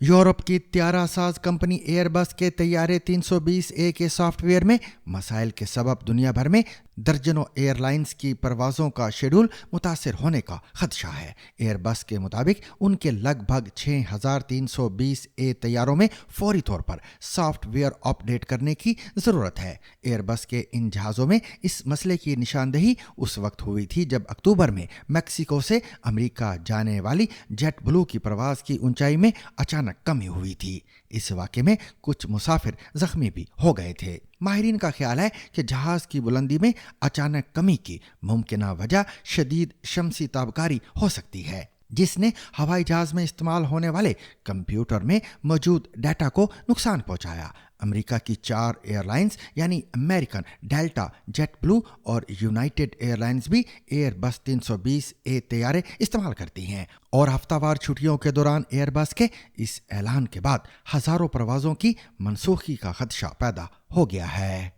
Europe की त्यारा साज company Airbus के तैयारे 320A के सॉफ्टवेयर में मसाइल के सबब दुनिया भर में दर्जनों एयरलाइंस की परवाज़ों का शेड्यूल मुतासर होने का खदशा है। एयरबस के मुताबिक उनके लगभग 6320A तैयारों में फौरी तौर पर सॉफ्टवेयर अपडेट करने की ज़रूरत है। एयरबस के इन जहाज़ों में इस मसले की निशानदेही उस वक्त हुई थी जब अक्टूबर में मैक्सिको से अमेरिका जाने वाली जेट ब्लू की परवाज़ की ऊंचाई में अचानक कमी हुई थी। इस वाक़े में कुछ मुसाफिर जख्मी भी हो गए थे। माहिरीन का ख्याल है कि जहाज की बुलंदी में अचानक कमी की मुमकिन वजह शदीद शमसी ताबकारी हो सकती है, जिसने हवाई जहाज में इस्तेमाल होने वाले कंप्यूटर में मौजूद डाटा को नुकसान पहुंचाया। अमेरिका की 4 एयरलाइंस यानी अमेरिकन, डेल्टा, जेट ब्लू और यूनाइटेड एयरलाइंस भी एयरबस 320A तैयारे इस्तेमाल करती हैं और हफ्तावार छुट्टियों के दौरान एयरबस के इस ऐलान के बाद हज़ारों परवाज़ों की मनसूखी का खदशा पैदा हो गया है।